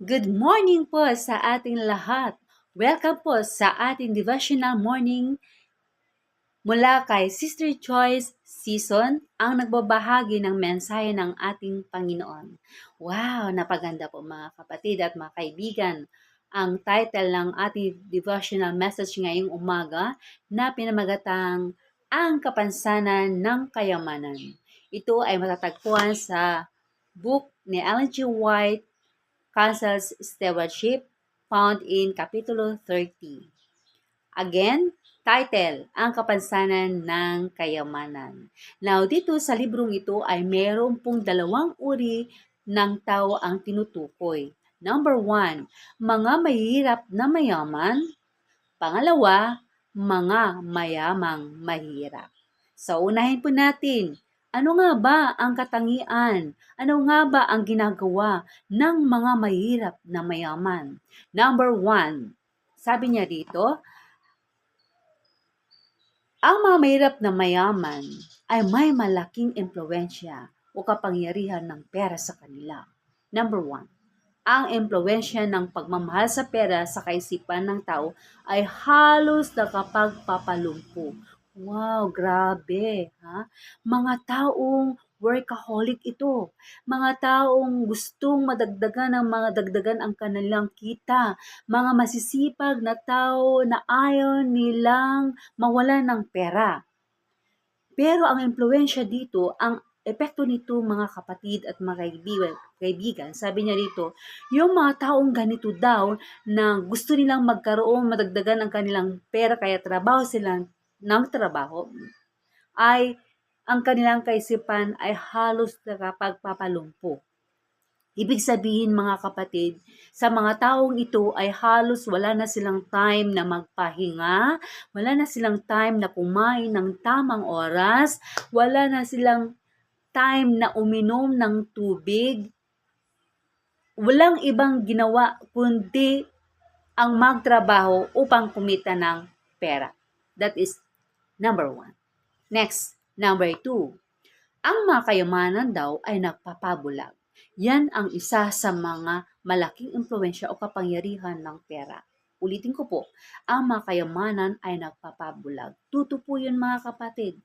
Good morning po sa ating lahat. Welcome po sa ating devotional morning mula kay Sister Joyce Season, ang nagbabahagi ng mensahe ng ating Panginoon. Wow, napaganda po mga kapatid at mga kaibigan. Ang title ng ating devotional message ngayong umaga na pinamagatang Ang Kapansanan ng Kayamanan. Ito ay matatagpuan sa book ni Ellen G. White, Council's Stewardship, found in Kapitulo 30. Again, title, Ang Kapansanan ng Kayamanan. Now, dito sa librong ito ay mayroon pong dalawang uri ng tao ang tinutukoy. Number 1, mga mahihirap na mayaman. Pangalawa, mga mayamang mahirap. So, unahin po natin, ano nga ba ang katangian? Ano nga ba ang ginagawa ng mga mahirap na mayaman? Number 1, sabi niya dito, ang mga mahirap na mayaman ay may malaking impluensya o kapangyarihan ng pera sa kanila. Number 1, ang impluensya ng pagmamahal sa pera sa kaisipan ng tao ay halos nakapagpapalumpo. Wow, grabe, ha? Mga taong workaholic ito. Mga taong gustong madagdagan ang kanilang kita. Mga masisipag na tao na ayaw nilang mawalan ng pera. Pero ang impluensya dito, ang epekto nito mga kapatid at mga kaibigan, sabi niya dito, yung mga taong ganito daw na gusto nilang magkaroon, madagdagan ang kanilang pera kaya trabaho sila ng trabaho, ay ang kanilang kaisipan ay halos nakapagpapalumpo. Ibig sabihin mga kapatid, sa mga taong ito ay halos wala na silang time na magpahinga, wala na silang time na kumain ng tamang oras, wala na silang time na uminom ng tubig. Walang ibang ginawa kundi ang magtrabaho upang kumita ng pera. That is number 1. Next, number 2. Ang mga kayamanan daw ay nagpapabulag. Yan ang isa sa mga malaking impluensya o kapangyarihan ng pera. Ulitin ko po, ang mga kayamanan ay nagpapabulag. Tuto po yun mga kapatid.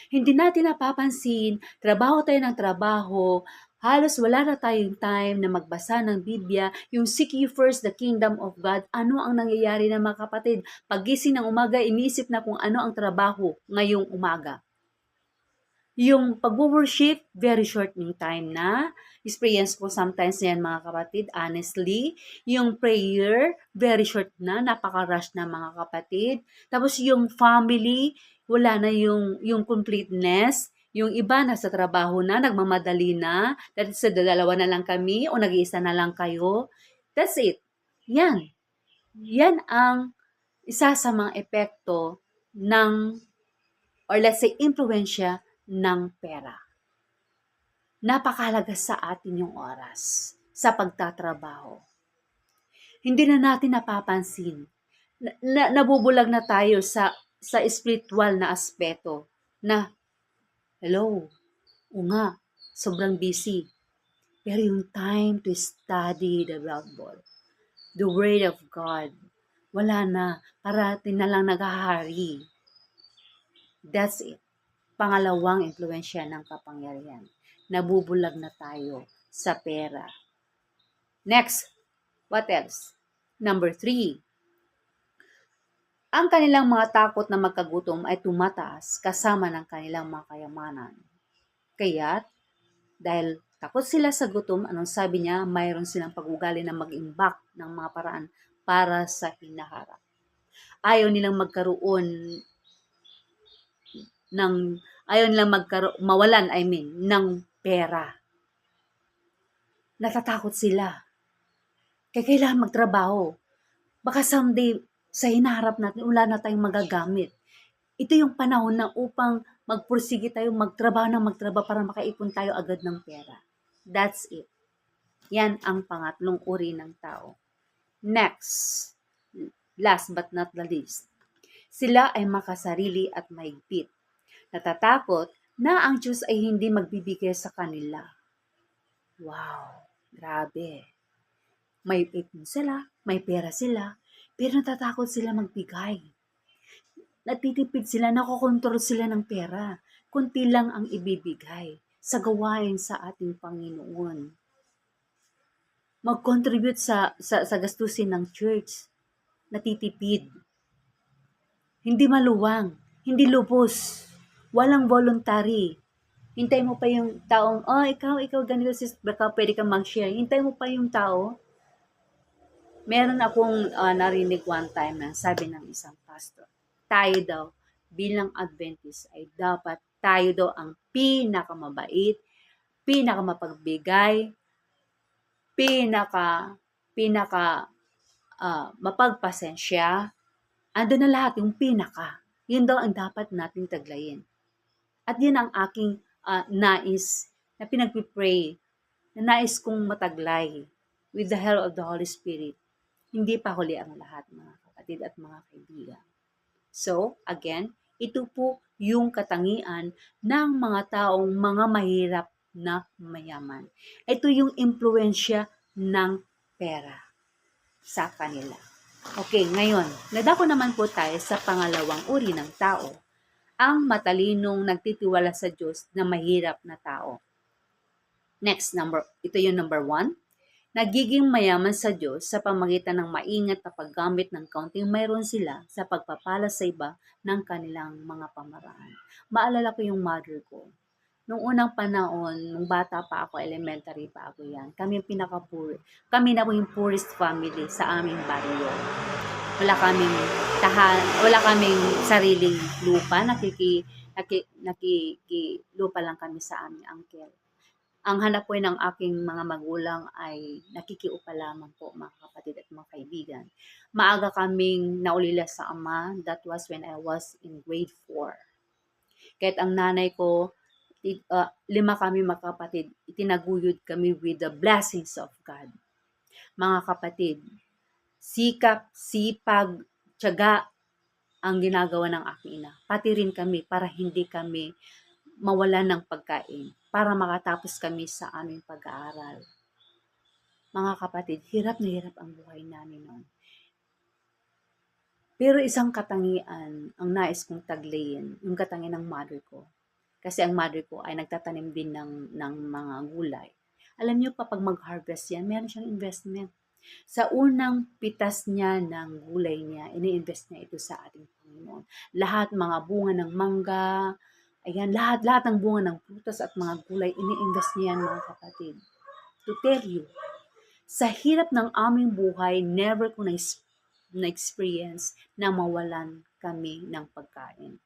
Hindi natin napapansin, trabaho tayo ng trabaho, halos wala na tayong time na magbasa ng Biblia, yung seek ye first the kingdom of God. Ano ang nangyayari na mga kapatid? Pagising ng umaga, iniisip na kung ano ang trabaho ngayong umaga. Yung pag-worship, very short yung time na. Experience ko sometimes yan mga kapatid, honestly. Yung prayer, very short na, napaka-rush na mga kapatid. Tapos yung family, wala na yung completeness. Yung iba nasa trabaho na, nagmamadali na. Dahil sa dalawa na lang kami o nag-iisa na lang kayo. That's it. Yan. Yan ang isa sa mga epekto ng, or let's say, impluensya ng pera. Napakahalaga sa atin yung oras sa pagtatrabaho. Hindi na natin napapansin. Nabubulag na tayo sa spiritual na aspeto na, hello, o nga, sobrang busy. Pero yung time to study the Bible, the Word of God, wala na, parating na lang naghahari. That's it. Pangalawang impluensya ng kapangyarihan. Nabubulag na tayo sa pera. Next, what else? Number 3, ang kanilang mga takot na magkagutom ay tumataas kasama ng kanilang mga kayamanan. Kaya't, dahil takot sila sa gutom, anong sabi niya, mayroon silang pag-ugali na mag-imbak ng mga paraan para sa hinaharap. Ayaw nilang magkaroon ng mawalan, ng pera. Natatakot sila. Kaya kailangan magtrabaho. Baka someday, sa hinaharap natin, wala na tayong magagamit. Ito yung panahon na upang magpursige tayo, magtrabaho para makaipon tayo agad ng pera. That's it. Yan ang pangatlong uri ng tao. Next, last but not the least, sila ay makasarili at mahigpit. Natatakot na ang Diyos ay hindi magbibigay sa kanila. Wow, grabe. May ipon sila, may pera sila, pero natatakot sila magbigay. Natitipid sila, nakokontrol sila ng pera. Kunti lang ang ibibigay sa gawain sa ating Panginoon. Mag-contribute sa gastusin ng church. Natitipid. Hindi maluwang, hindi lubos, walang voluntary. Hintay mo pa yung taong, oh, ikaw, ganito sis, baka pwede kang mag-share. Hintay mo pa yung tao. Meron akong narinig one time na sabi ng isang pastor, tayo daw bilang Adventist ay dapat tayo daw ang pinakamabait, pinakamapagbigay, pinaka mapagpasensya. Ando na lahat yung pinaka. Yun daw ang dapat nating taglayin. At yun ang aking nais na pinagpipray, na nais kong mataglay with the help of the Holy Spirit. Hindi pa huli ang lahat, mga kapatid at mga kaibigan. So, again, ito po yung katangian ng mga taong mga mahirap na mayaman. Ito yung impluensya ng pera sa kanila. Okay, ngayon, nadako naman po tayo sa pangalawang uri ng tao, ang matalinong nagtitiwala sa Diyos na mahirap na tao. Next, ito yung number 1. Nagiging mayaman sa Diyos sa pamagitan ng maingat na paggamit ng kaunting mayroon sila sa pagpapala sa iba ng kanilang mga pamaraan. Maalala ko yung mother ko. Nung unang panahon, nung bata pa ako, elementary pa ako yan, kami na po yung poorest family sa aming baryo. Wala kaming sariling lupa, lupa lang kami sa aming uncle. Ang hanap po ng aking mga magulang ay nakikiupa lamang po, mga kapatid at mga kaibigan. Maaga kaming naulila sa ama, that was when I was in grade 4. Kahit ang nanay ko, 5 kami magkapatid, itinaguyod kami with the blessings of God. Mga kapatid, sikap, sipag, tiyaga ang ginagawa ng aking ina. Pati rin kami para hindi kami mawalan ng pagkain, para makatapos kami sa aming pag-aaral. Mga kapatid, hirap na hirap ang buhay namin noon. Pero isang katangian ang nais kong taglayin, yung katangian ng mother ko. Kasi ang mother ko ay nagtatanim din ng mga gulay. Alam niyo, kapag mag-harvest yan, meron siyang investment. Sa unang pitas niya ng gulay niya, ini-invest niya ito sa ating Panginoon. Lahat mga bunga ng mangga, ayan, lahat ng bunga ng prutas at mga gulay, ini-invest niya yan, mga kapatid. To tell you, sa hirap ng aming buhay, never ko na-experience na mawalan kami ng pagkain.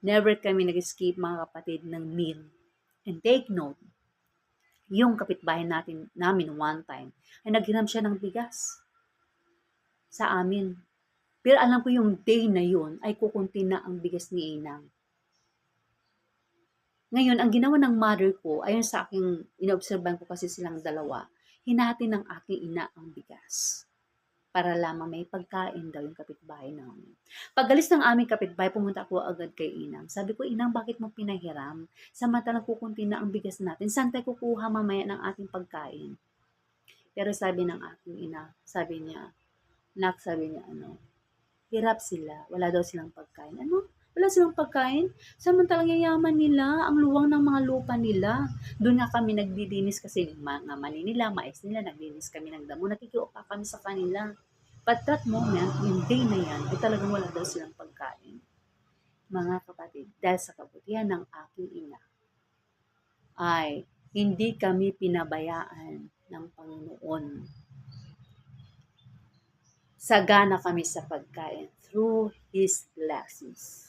Never kami nag-escape, mga kapatid, ng meal. And take note, yung kapitbahay namin one time, ay naghiram siya ng bigas sa amin. Pero alam ko yung day na yun ay kukunti na ang bigas ni Inang. Ngayon, ang ginawa ng mother ko, ayon sa aking, inoobserban ko kasi silang dalawa, hinati ng aking ina ang bigas para lamang may pagkain daw yung kapitbahay namin. Pag-alis ng aming kapitbahay, pumunta ako agad kay Inang. Sabi ko, Inang, bakit mo pinahiram? Samantalang kukunti na ang bigas natin. Saan tayo kukuha mamaya ng ating pagkain? Pero sabi ng aking ina, sabi niya, hirap sila. Wala daw silang pagkain. Ano? Wala silang pagkain? Samantalang yayaman nila, ang luwang ng mga lupa nila. Doon nga kami nagdidinis kasi mga mani nila, mais nila, naglinis kami ng damo. Nakikiupa kami sa kanila. But that moment, yung day na yan, ay talagang wala daw silang pagkain. Mga kapatid, dahil sa kabutihan ng aking ina, ay hindi kami pinabayaan ng Panginoon. Sagana kami sa pagkain through His blessings.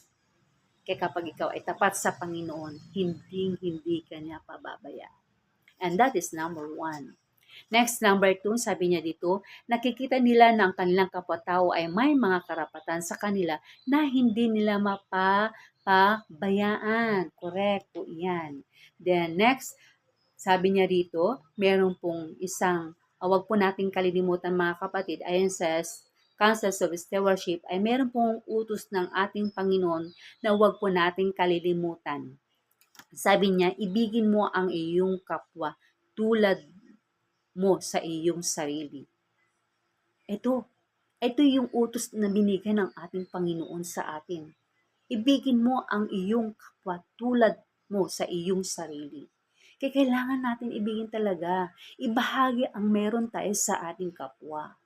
Kaya kapag ikaw ay tapat sa Panginoon, hindi ka niya pababayaan. And that is number 1. Next, number 2, sabi niya dito, nakikita nila na ang kanilang kapwa-tao ay may mga karapatan sa kanila na hindi nila mapapabayaan. Correct po yan. Then next, sabi niya dito, meron pong isang, wag po nating kalilimutan, mga kapatid, ayon sa Councils of Stewardship, ay meron pong utos ng ating Panginoon na wag po nating kalilimutan. Sabi niya, ibigin mo ang iyong kapwa tulad mo sa iyong sarili. Ito yung utos na binigay ng ating Panginoon sa atin. Ibigin mo ang iyong kapwa tulad mo sa iyong sarili. Kaya kailangan natin ibigin talaga, ibahagi ang meron tayo sa ating kapwa.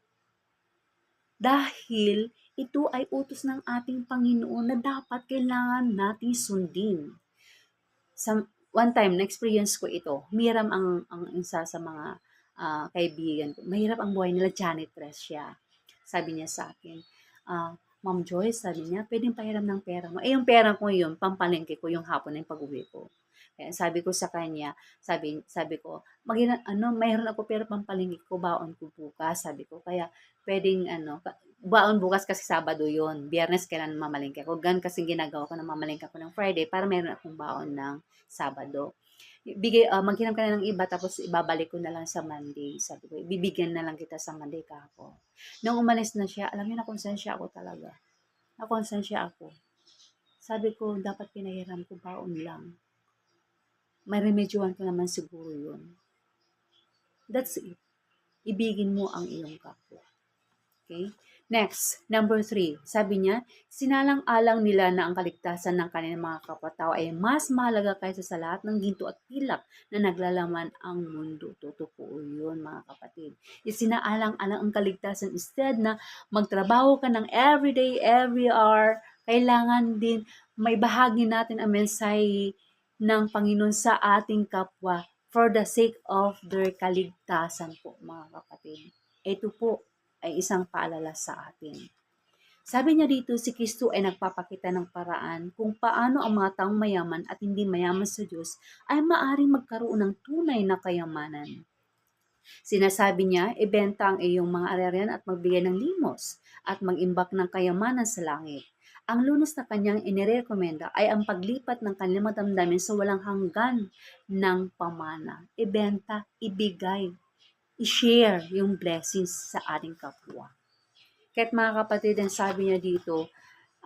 Dahil ito ay utos ng ating Panginoon na dapat kailangan nating sundin. One time, na-experience ko ito. Humiram ang isa sa mga kaibigan ko. Mahirap ang buhay nila, janitress siya. Sabi niya sa akin, Ma'am Joyce, sabi niya, pwedeng pahiram ng pera mo. Yung pera ko yun, pampalengke ko yung hapon na yung pag-uwi ko. Kaya sabi ko sa kanya, sabi ko, mayroon ako pero pampalengke ko, baon ko bukas, sabi ko. Kaya pwedeng baon bukas kasi Sabado yun. Biyernes kailan mamalengke ako. Gan kasi ginagawa ko na mamalengke ako ng Friday para mayroon akong baon ng Sabado. Maghiram ka na ng iba tapos ibabalik ko na lang sa Monday. Sabi ko, bibigyan na lang kita sa Monday ka ako. Nung umalis na siya, alam niyo, nakonsensya ako talaga. Nakonsensya ako. Sabi ko, dapat pinahiram ko baon lang. May remedyohan ko naman siguro yun. That's it. Ibigin mo ang iyong kapwa. Okay? Next, number 3. Sabi niya, sinalang-alang nila na ang kaligtasan ng kanilang mga kapwa-tao ay mas mahalaga kaysa sa lahat ng ginto at pilak na naglalaman ang mundo. Totoo yun, mga kapatid. Isinaalang-alang ang kaligtasan instead na magtrabaho ka ng everyday, every hour. Kailangan din may bahagi natin ang mensahe ng Panginoon sa ating kapwa for the sake of their kaligtasan po, mga kapatid. Ito po ay isang paalala sa atin. Sabi niya dito, si Kristo ay nagpapakita ng paraan kung paano ang mga taong mayaman at hindi mayaman sa Diyos ay maaring magkaroon ng tunay na kayamanan. Sinasabi niya, ibenta ang iyong mga ari-arian at magbigay ng limos at mag-imbak ng kayamanan sa langit. Ang lunas na kanyang inirekomenda ay ang paglipat ng kanilang damdamin sa walang hanggan ng pamana. Ibenta, ibigay, i-share yung blessings sa ating kapwa. Kaya't mga kapatid, ang sabi niya dito,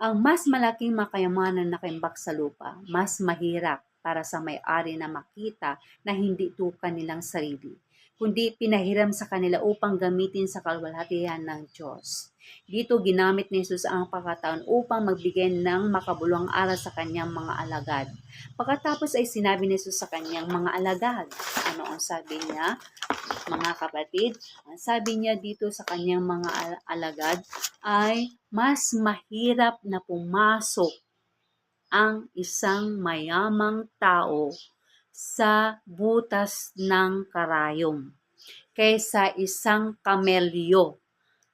ang mas malaking makayamanan na kaimbak sa lupa, mas mahirap para sa may-ari na makita na hindi ito kanilang sarili, kundi pinahiram sa kanila upang gamitin sa kalwalhatian ng Diyos. Dito ginamit ni Jesus ang pagkataon upang magbigay ng makabuluhang aral sa kanyang mga alagad. Pagkatapos ay sinabi ni Jesus sa kanyang mga alagad. Ano ang sabi niya? Mga kapatid, ang sabi niya dito sa kanyang mga alagad ay mas mahirap na pumasok ang isang mayamang tao sa butas ng karayom kaysa isang kamelyo.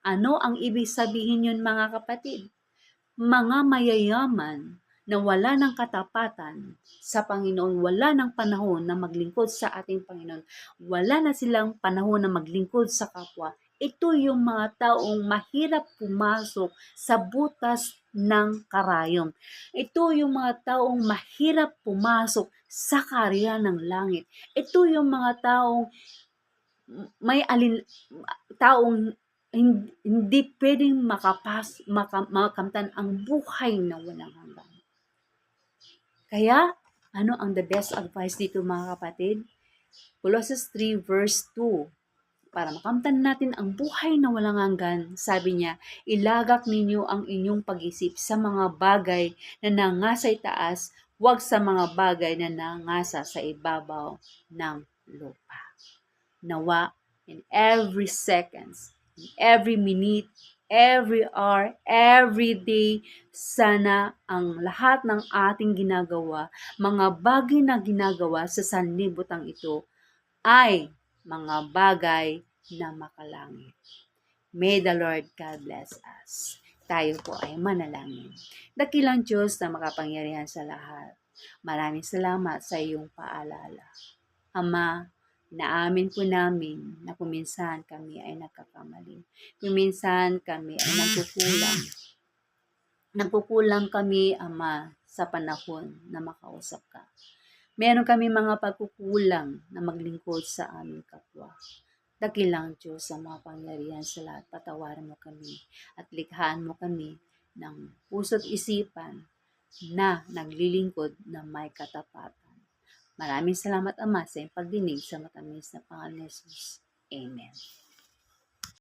Ano ang ibig sabihin yun, mga kapatid? Mga mayayaman na wala ng katapatan sa Panginoon, wala ng panahon na maglingkod sa ating Panginoon, wala na silang panahon na maglingkod sa kapwa. Ito yung mga taong mahirap pumasok sa butas ng karayom. Ito yung mga taong mahirap pumasok sa karya ng langit. Ito yung mga taong taong hindi pwedeng makamtan ang buhay na walang hanggan. Kaya, ano ang the best advice dito, mga kapatid? Colossians 3 verse 2. Para makamtan natin ang buhay na walang hanggan, sabi niya, ilagak ninyo ang inyong pag-isip sa mga bagay na nangasa itaas, huwag sa mga bagay na nangasa sa ibabaw ng lupa. Nawa, in every seconds, in every minute, every hour, every day, sana ang lahat ng ating ginagawa, mga bagay na ginagawa sa sanlibutan ito, ay mga bagay na makalangit. May the Lord God bless us. Tayo po ay manalangin. Dakilang Diyos na makapangyarihan sa lahat. Maraming salamat sa iyong paalala. Ama, inaamin po namin na kuminsan kami ay nagkakamali. Kuminsan kami ay nagkukulang. Nagkukulang kami, Ama, sa panahon na makausap ka. Meron kami mga pagkukulang na maglingkod sa aming kapwa. Dakilang Diyos sa mga pangyarihan sa lahat, patawarin mo kami at likhaan mo kami ng puso't isipan na naglilingkod na may katapatan. Maraming salamat, Ama, sa iyong pagdinig sa matamis na pangalan ni Jesus. Amen.